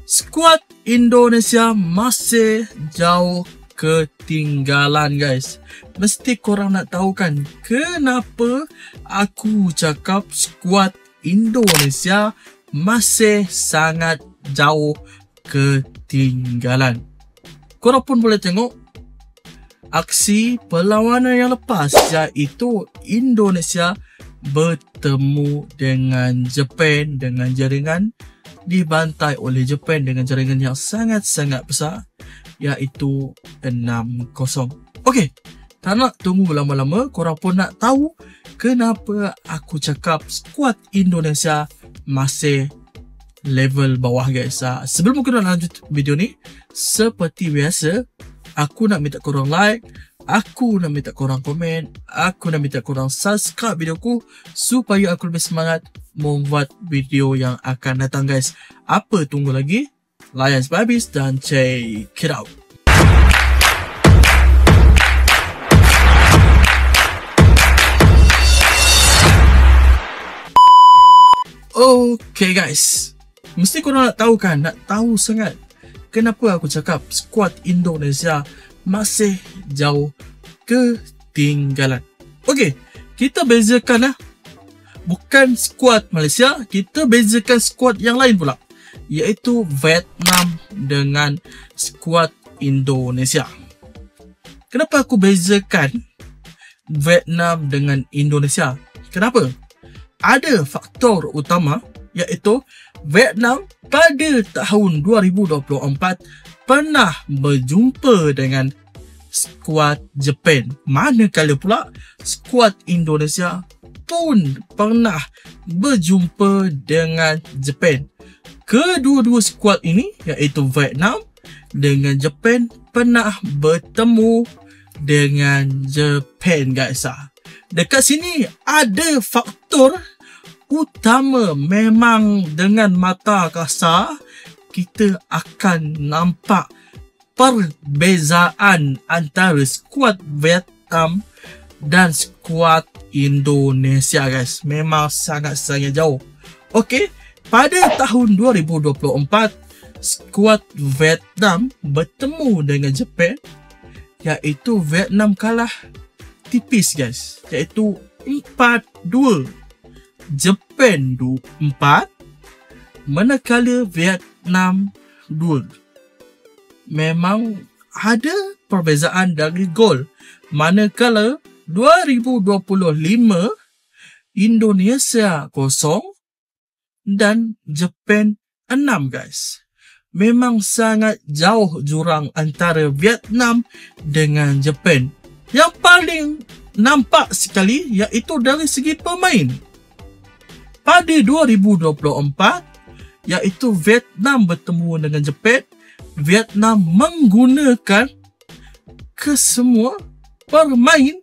Skuad Indonesia masih jauh ketinggalan guys. Mesti korang nak tahu kan kenapa aku cakap skuad Indonesia masih sangat jauh ketinggalan. Korang pun boleh tengok aksi perlawanan yang lepas, iaitu Indonesia bertemu dengan Jepun dengan jaringan dibantai oleh Jepun dengan jaringan yang sangat-sangat besar, iaitu 6-0. Okey, tak nak tunggu lama-lama, korang pun nak tahu kenapa aku cakap skuad Indonesia masih level bawah guys. Sebelum kita lanjut video ni, seperti biasa, aku nak minta korang like, aku nak minta korang komen, aku nak minta korang subscribe videoku supaya aku lebih semangat membuat video yang akan datang guys. Apa tunggu lagi? Layan sampai habis dan check it out. Okay guys, mesti korang nak tahu kan, nak tahu sangat kenapa aku cakap skuad Indonesia masih jauh ketinggalan. Okey, kita bezakan lah. Bukan skuad Malaysia, kita bezakan skuad yang lain pula, iaitu Vietnam dengan skuad Indonesia. Kenapa aku bezakan Vietnam dengan Indonesia? Kenapa? Ada faktor utama, iaitu Vietnam pada tahun 2024 pernah berjumpa dengan skuad Jepun. Manakala pula skuad Indonesia pun pernah berjumpa dengan Jepun. Kedua-dua skuad ini, iaitu Vietnam dengan Jepun, pernah bertemu dengan Jepun guys. Dekat sini ada faktor utama, memang dengan mata kasar kita akan nampak perbezaan antara skuad Vietnam dan skuad Indonesia guys. Memang sangat-sangat jauh. Okey, pada tahun 2024 skuad Vietnam bertemu dengan Jepun, iaitu Vietnam kalah tipis guys, iaitu 4-2. Jepun 4 manakala Vietnam 2. Memang ada perbezaan dari gol. Manakala 2025 Indonesia 0 dan Jepun 6 guys. Memang sangat jauh jurang antara Vietnam dengan Jepun. Yang paling nampak sekali iaitu dari segi pemain. Pada 2024, iaitu Vietnam bertemu dengan Jepun, Vietnam menggunakan kesemua pemain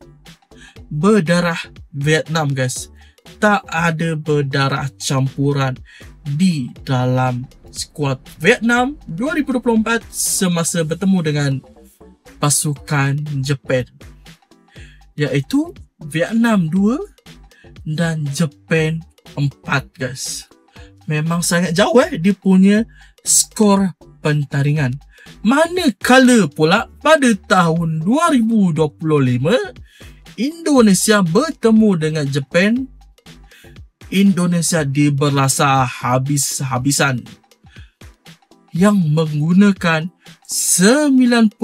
berdarah Vietnam guys. Tak ada berdarah campuran di dalam skuad Vietnam 2024 semasa bertemu dengan pasukan Jepun, iaitu Vietnam 2 dan Jepun 4 guys. Memang sangat jauh dia punya skor pentaringan. Manakala pula pada tahun 2025 Indonesia bertemu dengan Jepun, Indonesia diberasa habis-habisan yang menggunakan 95%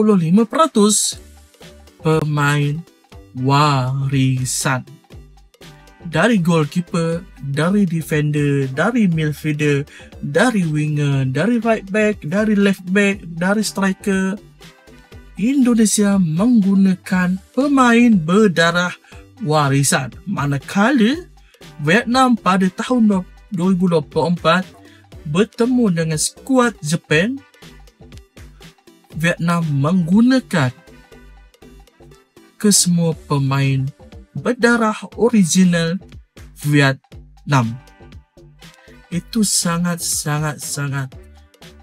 pemain warisan. Dari goalkeeper, dari defender, dari midfielder, dari winger, dari right back, dari left back, dari striker. Indonesia menggunakan pemain berdarah warisan. Manakala Vietnam pada tahun 2024 bertemu dengan skuad Jepun, Vietnam menggunakan kesemua pemain berdarah original Vietnam. Itu sangat-sangat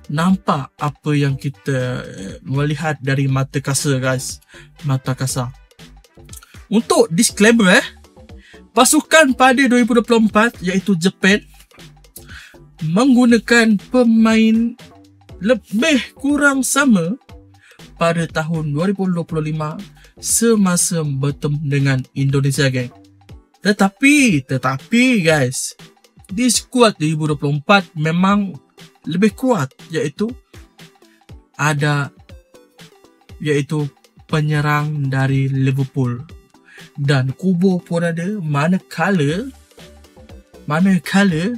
nampak apa yang kita melihat dari mata kasar guys. Mata kasar. Untuk disclaimer pasukan pada 2024 iaitu Jepun menggunakan pemain lebih kurang sama pada tahun 2025 semasa bertemu dengan Indonesia, geng. Tetapi guys, di skuad 2024 memang lebih kuat, iaitu penyerang dari Liverpool, dan Kubo pun ada, manakala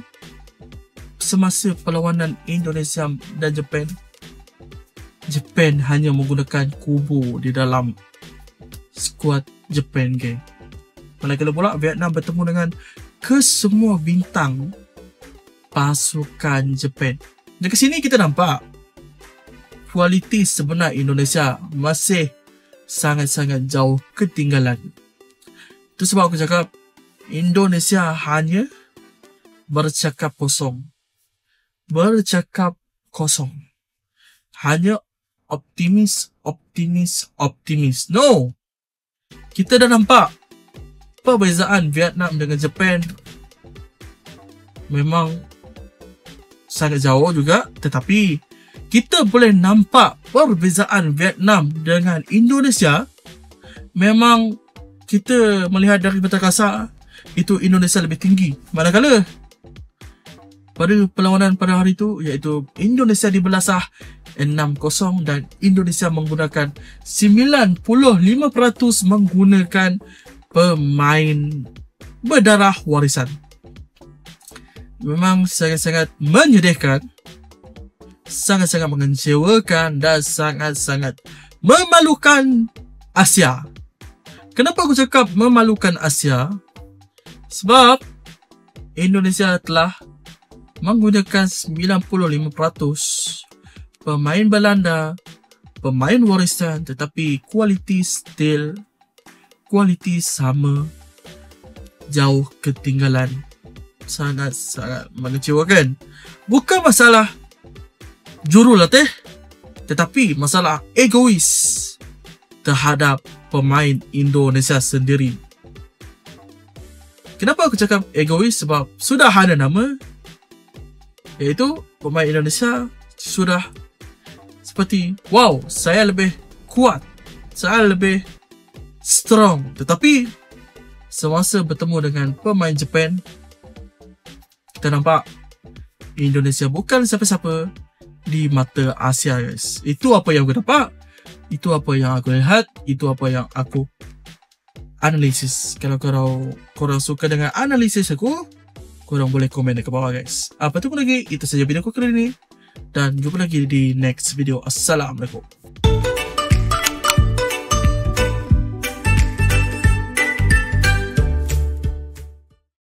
semasa perlawanan Indonesia dan Japan hanya menggunakan Kubo di dalam skuad Japan, geng. Manakala pula Vietnam bertemu dengan kesemua bintang pasukan Japan. Dari sini kita nampak kualiti sebenar Indonesia masih sangat-sangat jauh ketinggalan. Itu sebab aku cakap Indonesia hanya bercakap kosong. Hanya optimis. No! Kita dah nampak perbezaan Vietnam dengan Japan memang sangat jauh juga, tetapi kita boleh nampak perbezaan Vietnam dengan Indonesia. Memang kita melihat dari mata kasar itu Indonesia lebih tinggi, manakala pada perlawanan pada hari itu, iaitu Indonesia dibelasah 6-0 dan Indonesia menggunakan 95% menggunakan pemain berdarah warisan. Memang sangat-sangat menyedihkan, sangat-sangat mengecewakan dan sangat-sangat memalukan Asia. Kenapa aku cakap memalukan Asia? Sebab Indonesia telah menggunakan 95% pemain Belanda, pemain warisan, tetapi kualiti sama, jauh ketinggalan. Sangat-sangat mengecewakan. Bukan masalah jurulatih, tetapi masalah egois terhadap pemain Indonesia sendiri. Kenapa aku cakap egois? Sebab sudah ada nama, iaitu pemain Indonesia sudah seperti, wow, saya lebih kuat, saya lebih strong. Tetapi semasa bertemu dengan pemain Japan, kita nampak Indonesia bukan siapa-siapa di mata Asia, guys. Itu apa yang aku dapat, itu apa yang aku lihat, itu apa yang aku analisis. Kalau korang suka dengan analisis aku, korang boleh komen di bawah, guys. Apa tu pun lagi, itu saja video aku kali ini. Dan jumpa lagi di next video. Assalamualaikum.